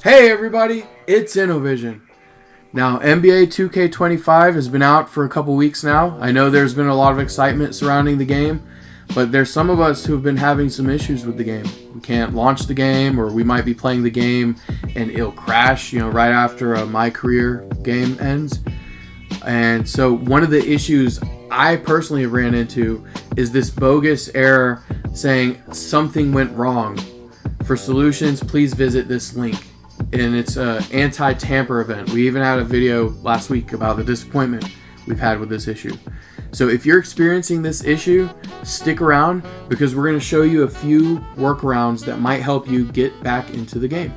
Hey everybody, it's Innovision. Now, NBA 2K25 has been out for a couple weeks now. I know there's been a lot of excitement surrounding the game, but there's some of us who've been having some issues with the game. We can't launch the game, or we might be playing the game and it'll crash, right after a My Career game ends. And so one of the issues I personally have ran into is this bogus error saying something went wrong. For solutions, please visit this link. And it's an anti-tamper event. We even had a video last week about the disappointment we've had with this issue. So if you're experiencing this issue, stick around because we're going to show you a few workarounds that might help you get back into the game.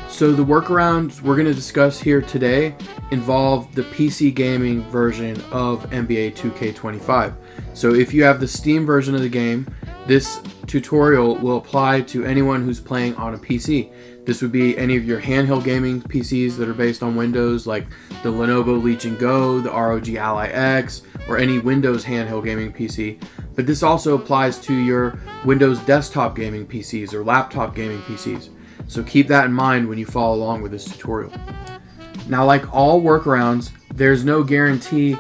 So the workarounds we're going to discuss here today involve the PC gaming version of NBA 2K25. So if you have the Steam version of the game, this tutorial will apply to anyone who's playing on a PC. This would be any of your handheld gaming PCs that are based on Windows, like the Lenovo Legion Go, the ROG Ally X, or any Windows handheld gaming PC. But this also applies to your Windows desktop gaming PCs or laptop gaming PCs. So keep that in mind when you follow along with this tutorial. Now, like all workarounds, there's no guarantee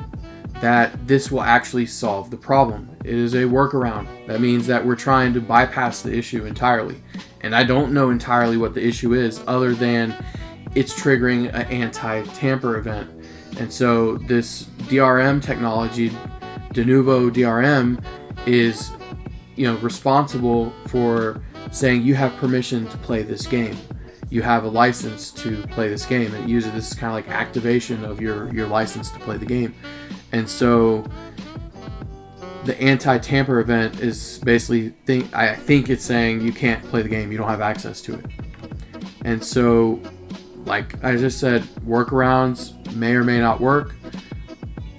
that this will actually solve the problem. It is a workaround. That means that we're trying to bypass the issue entirely. And I don't know entirely what the issue is other than it's triggering an anti-tamper event. And so this DRM technology, de novo DRM, is responsible for saying you have permission to play this game. You have a license to play this game. It uses this kind of like activation of your license to play the game. And so the anti-tamper event is basically, I think it's saying you can't play the game, you don't have access to it. And so, like I just said, workarounds may or may not work.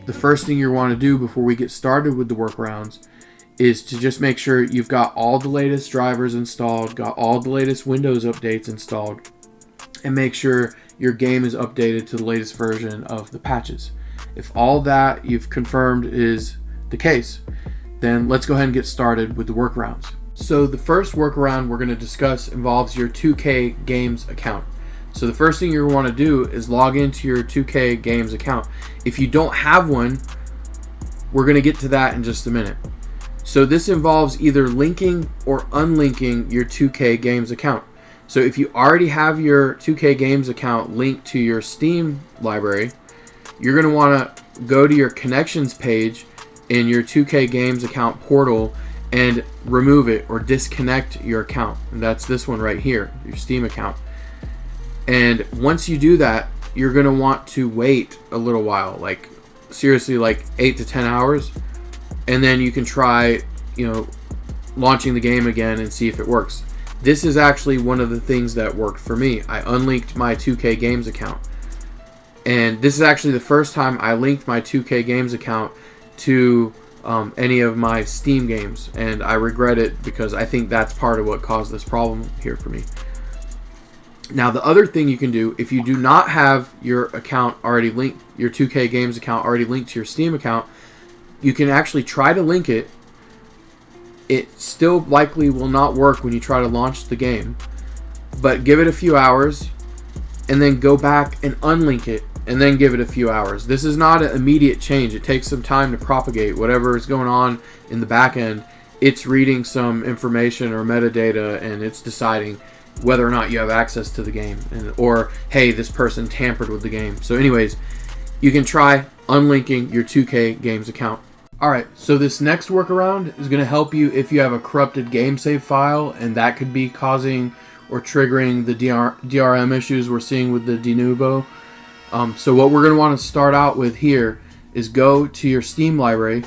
The first thing you want to do before we get started with the workarounds is to just make sure you've got all the latest drivers installed, got all the latest Windows updates installed, and make sure your game is updated to the latest version of the patches. If all that you've confirmed is the case, then let's go ahead and get started with the workarounds. So the first workaround we're going to discuss involves your 2K Games account. So the first thing you want to do is log into your 2K Games account. If you don't have one, we're going to get to that in just a minute. So this involves either linking or unlinking your 2K Games account. So if you already have your 2K Games account linked to your Steam library, you're going to want to go to your connections page in your 2K Games account portal and remove it or disconnect your account. And that's this one right here, your Steam account. And once you do that, you're going to want to wait a little while, like seriously, like 8 to 10 hours. And then you can try, launching the game again and see if it works. This is actually one of the things that worked for me. I unlinked my 2K Games account. And this is actually the first time I linked my 2K Games account to any of my Steam games. And I regret it because I think that's part of what caused this problem here for me. Now, the other thing you can do, if you do not have your account already linked, your 2K Games account already linked to your Steam account, you can actually try to link it. It still likely will not work when you try to launch the game. But give it a few hours and then go back and unlink it and then give it a few hours. This is not an immediate change. It takes some time to propagate whatever is going on in the back end. It's reading some information or metadata and it's deciding whether or not you have access to the game, or hey, this person tampered with the game. So anyways, you can try unlinking your 2K Games account. Alright, so this next workaround is going to help you if you have a corrupted game save file, and that could be causing or triggering the DRM issues we're seeing with the de novo. So what we're going to want to start out with here is go to your Steam library,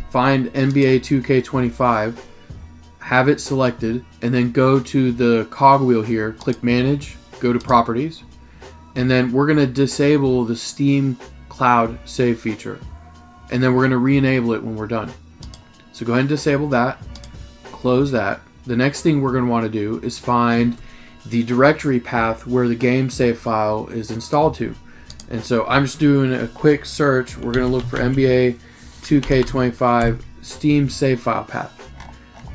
find NBA 2K25, have it selected, and then go to the cogwheel here, click Manage, go to Properties, and then we're going to disable the Steam Cloud Save feature. And then we're going to re-enable it when we're done. So go ahead and disable that, close that. The next thing we're going to want to do is find the directory path where the game save file is installed to. And so I'm just doing a quick search. We're going to look for NBA 2K25 Steam save file path.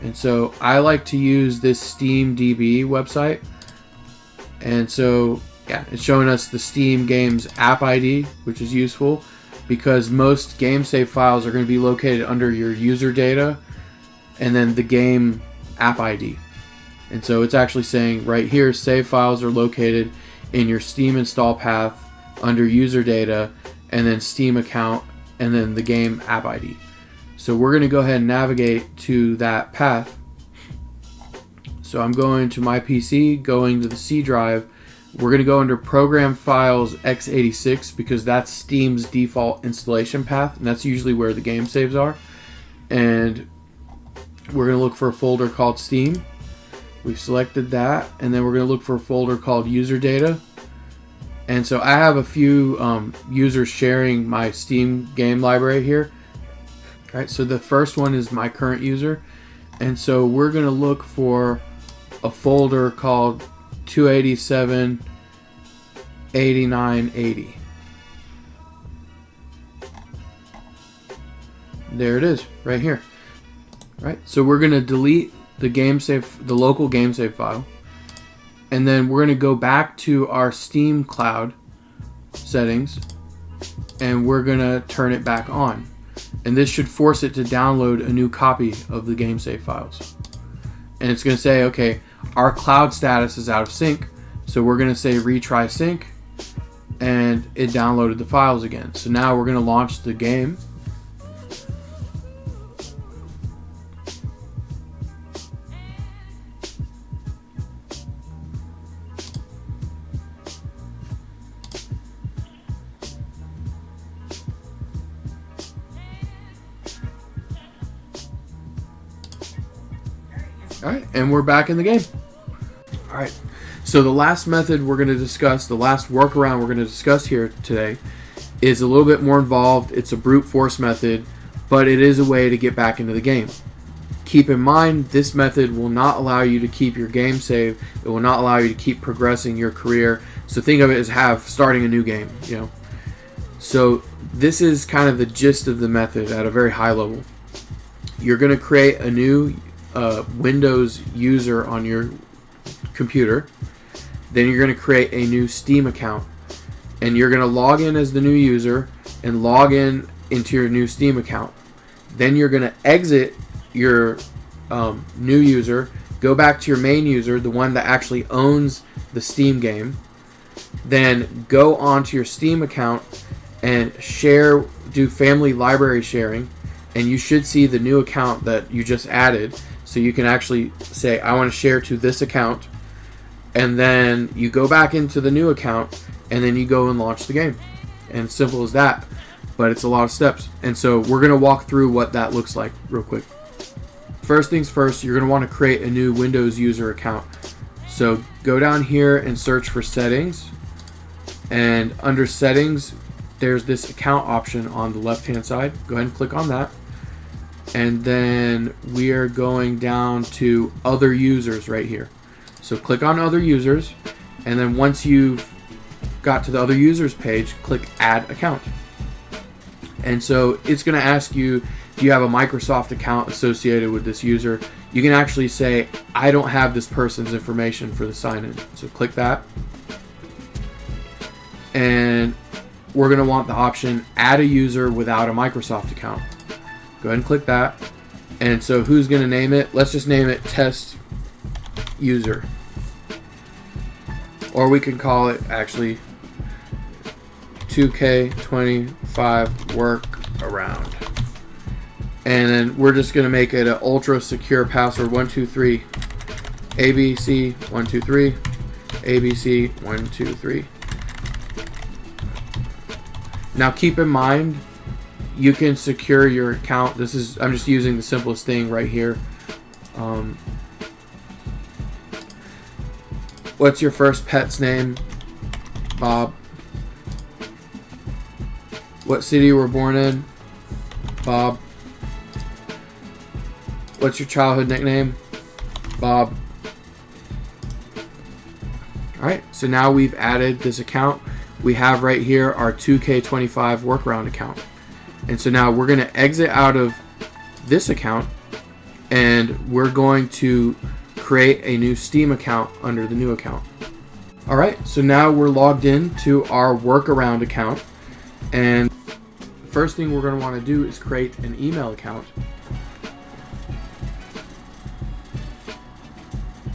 And so I like to use this SteamDB website. And so yeah, it's showing us the Steam Games app ID, which is useful because most game save files are going to be located under your user data and then the game app ID. And so it's actually saying right here, save files are located in your Steam install path under user data and then Steam account and then the game app ID. So we're going to go ahead and navigate to that path. So I'm going to my PC, going to the C drive. We're going to go under Program Files x86 because that's Steam's default installation path, and that's usually where the game saves are. And we're going to look for a folder called Steam. We've selected that, and then we're going to look for a folder called User Data. And so I have a few users sharing my Steam game library here. All right, so the first one is my current user, and so we're going to look for a folder called 287.89.80. There it is, right here. Right, so we're going to delete the local game save file, and then we're going to go back to our Steam Cloud settings, and we're going to turn it back on. And this should force it to download a new copy of the game save files. And it's going to say, okay, our cloud status is out of sync, so we're going to say retry sync, and it downloaded the files again. So now we're going to launch the game. Alright, and we're back in the game. Alright, so the last method we're going to discuss, the last workaround we're going to discuss here today, is a little bit more involved. It's a brute force method, but it is a way to get back into the game. Keep in mind, this method will not allow you to keep your game save. It will not allow you to keep progressing your career. So think of it as starting a new game, you know. So this is kind of the gist of the method at a very high level. You're going to create a new Windows user on your computer. Then you're going to create a new Steam account, and you're going to log in as the new user and log in into your new Steam account. Then you're going to exit your new user, go back to your main user, the one that actually owns the Steam game, then go onto your Steam account and do family library sharing, and you should see the new account that you just added. So you can actually say, I want to share to this account, and then you go back into the new account, and then you go and launch the game. And it's simple as that, but it's a lot of steps. And so we're going to walk through what that looks like real quick. First things first, you're going to want to create a new Windows user account. So go down here and search for settings, and under settings, there's this account option on the left-hand side. Go ahead and click on that. And then we are going down to other users right here. So click on other users, and then once you've got to the other users page, click add account. And so it's going to ask you, do you have a Microsoft account associated with this user? You can actually say, I don't have this person's information for the sign-in. So click that. And we're going to want the option add a user without a Microsoft account. Go ahead and click that. And so who's going to name it? Let's just name it test user. Or we can call it actually 2K25 workaround. And then we're just going to make it an ultra secure password 123 ABC 123 ABC 123. Now keep in mind, you can secure your account. I'm just using the simplest thing right here. What's your first pet's name? Bob. What city you were born in? Bob. What's your childhood nickname? Bob. Alright, so now we've added this account. We have right here our 2K25 workaround account. And so now we're going to exit out of this account, and we're going to create a new Steam account under the new account. Alright, so now we're logged in to our Workaround account, and the first thing we're going to want to do is create an email account.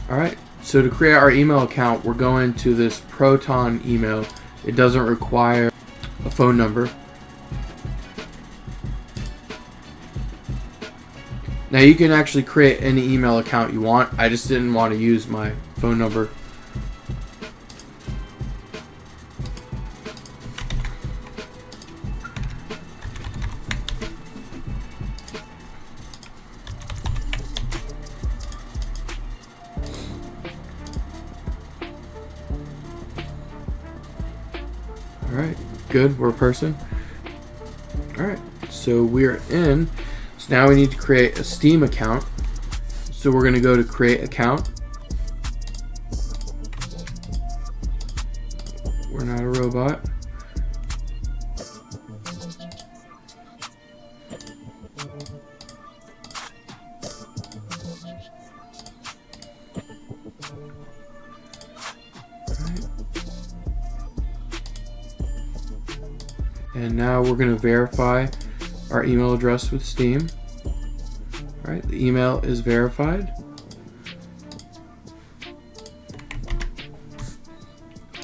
Alright, so to create our email account, we're going to this Proton email. It doesn't require a phone number. Now you can actually create any email account you want. I just didn't want to use my phone number. Alright, good, we're a person. Alright, so we're in. So now we need to create a Steam account. So we're going to go to create account. We're not a robot. And now we're going to verify our email address with Steam. Alright, the email is verified.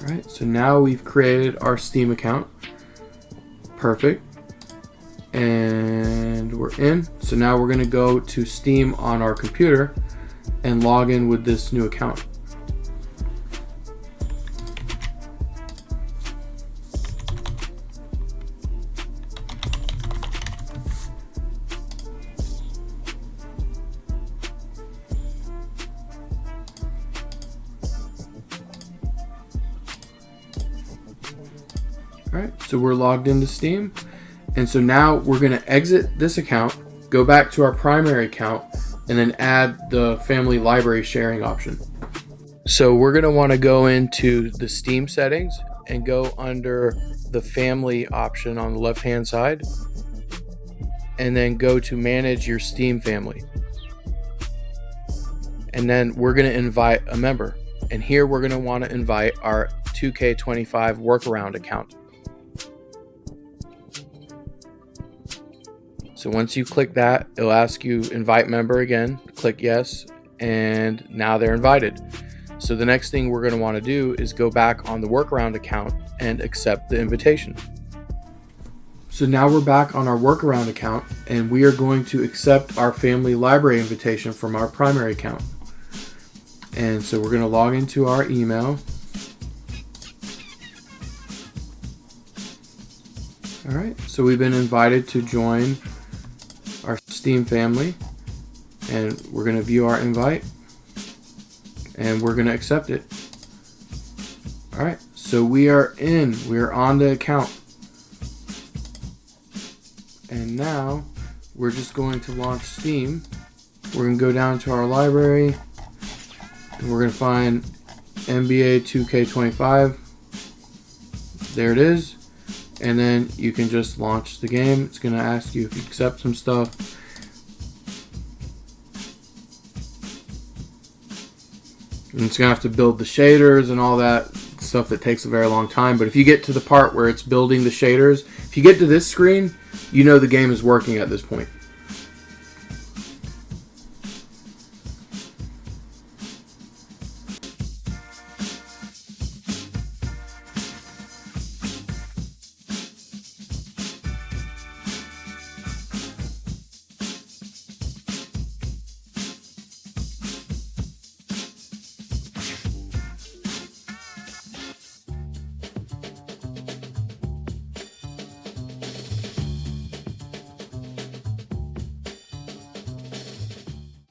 Alright, so now we've created our Steam account. Perfect. And we're in. So now we're going to go to Steam on our computer and log in with this new account. Alright, so we're logged into Steam, and so now we're going to exit this account, go back to our primary account, and then add the family library sharing option. So we're going to want to go into the Steam settings and go under the family option on the left hand side, and then go to manage your Steam family. And then we're going to invite a member, and here we're going to want to invite our 2K25 Workaround account. So once you click that, it'll ask you invite member again. Click yes, and now they're invited. So the next thing we're going to want to do is go back on the Workaround account and accept the invitation. So now we're back on our Workaround account, and we are going to accept our family library invitation from our primary account. And so we're going to log into our email. Alright, so we've been invited to join our Steam family, and we're going to view our invite, and we're going to accept it. Alright, so we are in, we are on the account, and now we're just going to launch Steam. We're going to go down to our library, and we're going to find NBA 2K25. There it is. And then you can just launch the game. It's going to ask you if you accept some stuff. And it's going to have to build the shaders and all that stuff that takes a very long time. But if you get to the part where it's building the shaders, if you get to this screen, you know the game is working at this point.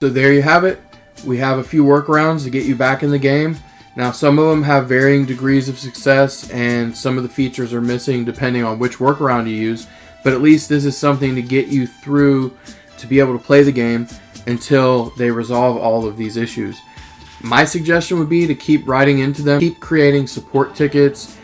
So there you have it. We have a few workarounds to get you back in the game. Now some of them have varying degrees of success, and some of the features are missing depending on which workaround you use, but at least this is something to get you through to be able to play the game until they resolve all of these issues. My suggestion would be to keep writing into them, keep creating support tickets,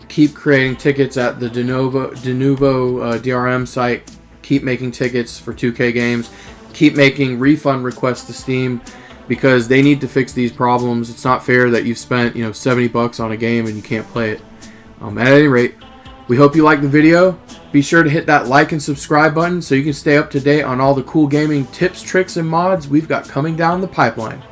keep creating tickets at the Denuvo DRM site, keep making tickets for 2K games. keep making refund requests to Steam because they need to fix these problems. It's not fair that you've spent, $70 on a game and you can't play it. At any rate, we hope you liked the video. Be sure to hit that like and subscribe button so you can stay up to date on all the cool gaming tips, tricks, and mods we've got coming down the pipeline.